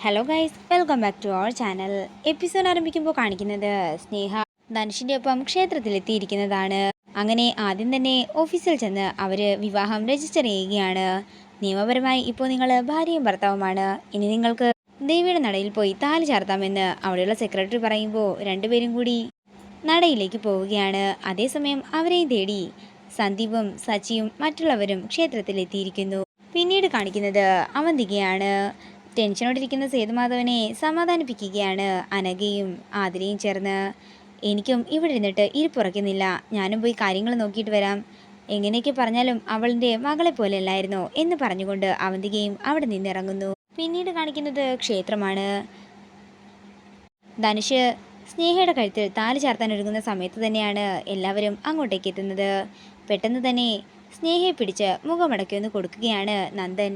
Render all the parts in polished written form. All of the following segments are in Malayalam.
Hello guys, welcome back to our channel. Episode ആരംഭിക്കുമ്പോൾ കാണിക്കുന്നത് സ്നേഹ ധനുഷിൻ്റെ ഒപ്പം ക്ഷേത്രത്തിലെത്തിയിരിക്കുന്നതാണ്. അങ്ങനെ ആദ്യം തന്നെ ഓഫീസിൽ ചെന്ന് അവർ വിവാഹം രജിസ്റ്റർ ചെയ്യുകയാണ്. നിയമപരമായി ഇപ്പോൾ നിങ്ങൾ ഭാര്യയും ഭർത്താവുമാണ്. ഇനി നിങ്ങൾക്ക് ദേവിയുടെ നടയിൽ പോയി താലി ചാർത്താമെന്ന് അവിടെയുള്ള സെക്രട്ടറി പറയുമ്പോൾ രണ്ടുപേരും കൂടി നടയിലേക്ക് പോവുകയാണ്. അതേസമയം അവരെയും തേടി സന്ദീപും സച്ചിയും മറ്റുള്ളവരും ക്ഷേത്രത്തിലെത്തിയിരിക്കുന്നു. പിന്നീട് കാണിക്കുന്നത് അവന്തികയാണ്. ടെൻഷനോടിരിക്കുന്ന സേതുമാധവനെ സമാധാനിപ്പിക്കുകയാണ് അനഘയും ആതിരയും ചേർന്ന്. എനിക്കും ഇവിടെ ഇരുന്നിട്ട് ഇരിപ്പുറയ്ക്കുന്നില്ല, ഞാനും പോയി കാര്യങ്ങൾ നോക്കിയിട്ട് വരാം. എങ്ങനെയൊക്കെ പറഞ്ഞാലും അവളിൻ്റെ മകളെ പോലെ അല്ലായിരുന്നോ എന്ന് പറഞ്ഞുകൊണ്ട് അവന്തികയും അവിടെ നിന്നിറങ്ങുന്നു. പിന്നീട് കാണിക്കുന്നത് ക്ഷേത്രമാണ്. ധനുഷ് സ്നേഹയുടെ കഴുത്തിൽ താലി ചാർത്താൻ ഒരുങ്ങുന്ന സമയത്ത് തന്നെയാണ് എല്ലാവരും അങ്ങോട്ടേക്ക് എത്തുന്നത്. പെട്ടെന്ന് തന്നെ സ്നേഹയെ പിടിച്ച് മുഖമടക്കിയൊന്ന് കൊടുക്കുകയാണ് നന്ദൻ.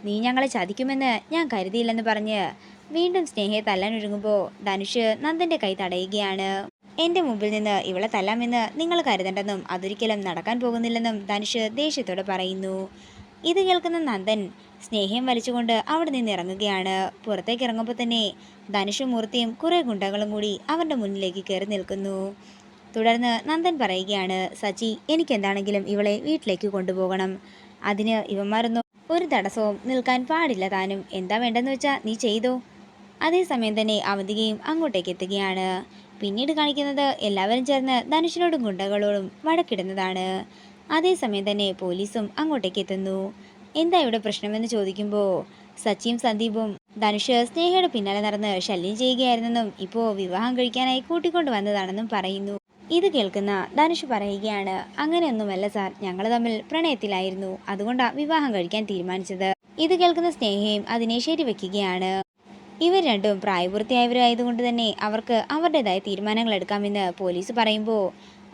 നീ ഞങ്ങളെ ചതിക്കുമെന്ന് ഞാൻ കരുതിയില്ലെന്ന് പറഞ്ഞ് വീണ്ടും സ്നേഹയെ തല്ലാനൊരുങ്ങുമ്പോൾ ധനുഷ് നന്ദൻ്റെ കൈ തടയുകയാണ്. എൻ്റെ മുമ്പിൽ നിന്ന് ഇവളെ തല്ലാമെന്ന് നിങ്ങൾ കരുതണ്ടെന്നും അതൊരിക്കലും നടക്കാൻ പോകുന്നില്ലെന്നും ധനുഷ് ദേഷ്യത്തോടെ പറയുന്നു. ഇത് കേൾക്കുന്ന നന്ദൻ സ്നേഹം വലിച്ചുകൊണ്ട് അവിടെ നിന്ന് ഇറങ്ങുകയാണ്. പുറത്തേക്ക് ഇറങ്ങുമ്പോൾ തന്നെ ധനുഷും മൂർത്തിയും കുറേ ഗുണ്ടകളും കൂടി അവരുടെ മുന്നിലേക്ക് കയറി നിൽക്കുന്നു. തുടർന്ന് നന്ദൻ പറയുകയാണ്, സച്ചി, എനിക്കെന്താണെങ്കിലും ഇവളെ വീട്ടിലേക്ക് കൊണ്ടുപോകണം. അതിന് ഇവന്മാരൊന്നും ഒരു തടസ്സവും നിൽക്കാൻ പാടില്ല. താനും എന്താ വേണ്ടെന്ന് വെച്ചാൽ നീ ചെയ്തോ. അതേസമയം തന്നെ അവന്തികയും അങ്ങോട്ടേക്ക് എത്തുകയാണ്. പിന്നീട് കാണിക്കുന്നത് എല്ലാവരും ചേർന്ന് ധനുഷിനോടും ഗുണ്ടകളോടും വഴക്കിടുന്നതാണ്. അതേസമയം തന്നെ പോലീസും അങ്ങോട്ടേക്ക് എത്തുന്നു. എന്താ ഇവിടെ പ്രശ്നമെന്ന് ചോദിക്കുമ്പോൾ സച്ചിയും സന്ദീപും ധനുഷ് സ്നേഹയുടെ പിന്നാലെ നടന്ന് ശല്യം ചെയ്യുകയായിരുന്നെന്നും ഇപ്പോൾ വിവാഹം കഴിക്കാനായി കൂട്ടിക്കൊണ്ടു വന്നതാണെന്നും പറയുന്നു. ഇത് കേൾക്കുന്ന ധനുഷ് പറയുകയാണ്, അങ്ങനെയൊന്നുമല്ല സാർ, ഞങ്ങൾ തമ്മിൽ പ്രണയത്തിലായിരുന്നു, അതുകൊണ്ടാണ് വിവാഹം കഴിക്കാൻ തീരുമാനിച്ചത്. ഇത് കേൾക്കുന്ന സ്നേഹയും അതിനെ ശരിവെക്കുകയാണ്. ഇവർ രണ്ടും പ്രായപൂർത്തിയായവരായതുകൊണ്ട് തന്നെ അവർക്ക് അവരുടേതായ തീരുമാനങ്ങൾ എടുക്കാമെന്ന് പോലീസ് പറയുമ്പോൾ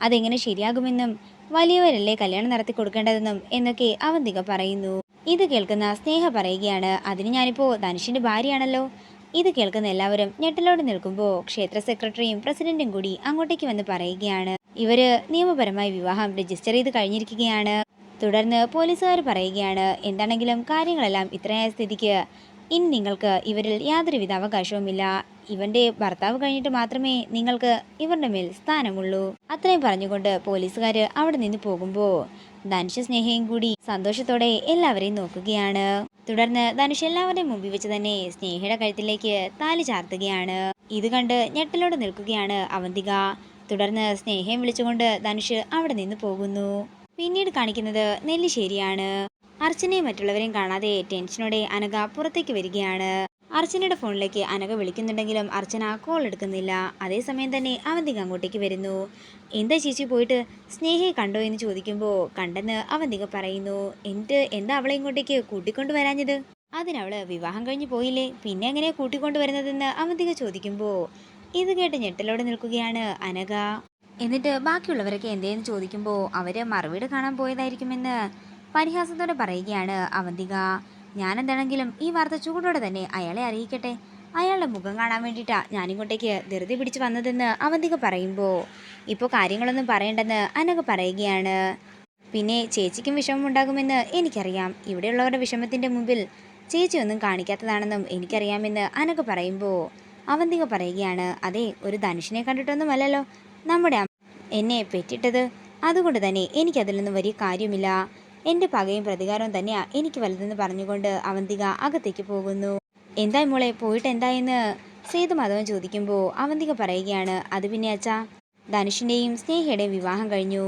അതെങ്ങനെ ശരിയാകുമെന്നും വലിയവരല്ലേ കല്യാണം നടത്തി കൊടുക്കേണ്ടതെന്നും എന്നൊക്കെ അവന്തിക പറയുന്നു. ഇത് കേൾക്കുന്ന സ്നേഹ പറയുകയാണ്, അതിന് ഞാനിപ്പോൾ ധനുഷിൻ്റെ ഭാര്യയാണല്ലോ. ഇത് കേൾക്കുന്ന എല്ലാവരും ഞെട്ടലോടെ നിൽക്കുമ്പോൾ ക്ഷേത്ര സെക്രട്ടറിയും പ്രസിഡന്റും കൂടി അങ്ങോട്ടേക്ക് വന്ന് പറയുകയാണ്, ഇവര് നിയമപരമായി വിവാഹം രജിസ്റ്റർ ചെയ്ത് കഴിഞ്ഞിരിക്കുകയാണ്. തുടർന്ന് പോലീസുകാർ പറയുകയാണ്, എന്താണെങ്കിലും കാര്യങ്ങളെല്ലാം ഇത്രയായ സ്ഥിതിക്ക് ഇനി നിങ്ങൾക്ക് ഇവരിൽ യാതൊരുവിധ അവകാശവുമില്ല. ഇവന്റെ ഭർത്താവ് കഴിഞ്ഞിട്ട് മാത്രമേ നിങ്ങൾക്ക് ഇവരുടെ മേൽ സ്ഥാനമുള്ളൂ. അത്രയും പറഞ്ഞുകൊണ്ട് പോലീസുകാർ അവിടെ നിന്ന് പോകുമ്പോൾ ധനുഷ് സ്നേഹയും കൂടി സന്തോഷത്തോടെ എല്ലാവരെയും നോക്കുകയാണ്. തുടർന്ന് ധനുഷ് എല്ലാവരുടെയും മുമ്പിൽ വെച്ച് തന്നെ സ്നേഹയുടെ കഴുത്തിലേക്ക് താലി ചാർത്തുകയാണ്. ഇത് കണ്ട് ഞെട്ടലോടെ നിൽക്കുകയാണ് അവന്തിക. തുടർന്ന് സ്നേഹയും വിളിച്ചുകൊണ്ട് ധനുഷ് അവിടെ നിന്ന് പോകുന്നു. പിന്നീട് കാണിക്കുന്നത് നെല്ലിശ്ശേരിയാണ്. അർച്ചനയും മറ്റുള്ളവരെയും കാണാതെ ടെൻഷനോടെ അനഘ പുറത്തേക്ക് വരികയാണ്. അർച്ചനയുടെ ഫോണിലേക്ക് അനഘ വിളിക്കുന്നുണ്ടെങ്കിലും അർച്ചന കോൾ എടുക്കുന്നില്ല. അതേസമയം തന്നെ അവന്തിക അങ്ങോട്ടേക്ക് വരുന്നു. എന്താ ചേച്ചി, പോയിട്ട് സ്നേഹയെ കണ്ടോ എന്ന് ചോദിക്കുമ്പോൾ കണ്ടെന്ന് അവന്തിക പറയുന്നു. എന്താ അവളെ ഇങ്ങോട്ടേക്ക് കൂട്ടിക്കൊണ്ടു വരാഞ്ഞത്? അതിനവള് വിവാഹം കഴിഞ്ഞ് പോയില്ലേ, പിന്നെ എങ്ങനെയാ കൂട്ടിക്കൊണ്ടുവരുന്നതെന്ന് അവന്തിക ചോദിക്കുമ്പോൾ ഇത് കേട്ട് ഞെട്ടലോടെ നിൽക്കുകയാണ് അനഘ. എന്നിട്ട് ബാക്കിയുള്ളവരൊക്കെ എന്തേന്ന് ചോദിക്കുമ്പോൾ അവര് മറുവീട് കാണാൻ പോയതായിരിക്കുമെന്ന് പരിഹാസത്തോടെ പറയുകയാണ് അവന്തിക. ഞാനെന്താണെങ്കിലും ഈ വാർത്ത ചൂടോടെ തന്നെ അയാളെ അറിയിക്കട്ടെ, അയാളുടെ മുഖം കാണാൻ വേണ്ടിയിട്ടാ ഞാനിങ്ങോട്ടേക്ക് ധൃതി പിടിച്ച് വന്നതെന്ന് അവന്തിക പറയുമ്പോൾ ഇപ്പോൾ കാര്യങ്ങളൊന്നും പറയണ്ടെന്ന് അനഘ പറയുകയാണ്. പിന്നെ ചേച്ചിക്കും വിഷമമുണ്ടാകുമെന്ന് എനിക്കറിയാം, ഇവിടെയുള്ളവരുടെ വിഷമത്തിൻ്റെ മുമ്പിൽ ചേച്ചി ഒന്നും കാണിക്കാത്തതാണെന്നും എനിക്കറിയാമെന്ന് അനഘ പറയുമ്പോൾ അവന്തിക പറയുകയാണ്, അതെ, ഒരു ധനുഷിനെ കണ്ടിട്ടൊന്നുമല്ലല്ലോ നമ്മുടെ എന്നെ പെറ്റിട്ടത്, അതുകൊണ്ട് തന്നെ എനിക്കതിലൊന്നും വലിയ കാര്യമില്ല. എൻ്റെ പകയും പ്രതികാരവും തന്നെയാ എനിക്ക് വലുതെന്ന് പറഞ്ഞുകൊണ്ട് അവന്തിക അകത്തേക്ക് പോകുന്നു. എന്തായി മോളെ, പോയിട്ട് എന്തായെന്ന് സേതുമാധവൻ ചോദിക്കുമ്പോൾ അവന്തിക പറയുകയാണ്, അത് പിന്നെ അച്ഛാ, ധനുഷിൻ്റെയും സ്നേഹയുടെയും വിവാഹം കഴിഞ്ഞു.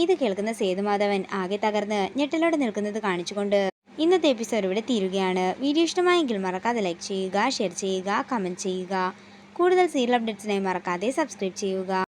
ഇത് കേൾക്കുന്ന സേതുമാധവൻ ആകെ തകർന്ന് ഞെട്ടലോടെ നിൽക്കുന്നത് കാണിച്ചുകൊണ്ട് ഇന്നത്തെ എപ്പിസോഡ് ഇവിടെ തീരുകയാണ്. വീഡിയോ ഇഷ്ടമായെങ്കിൽ മറക്കാതെ ലൈക്ക് ചെയ്യുക, ഷെയർ ചെയ്യുക, കമൻറ്റ് ചെയ്യുക. കൂടുതൽ സീരിയൽ അപ്ഡേറ്റ്സിനായി മറക്കാതെ സബ്സ്ക്രൈബ് ചെയ്യുക.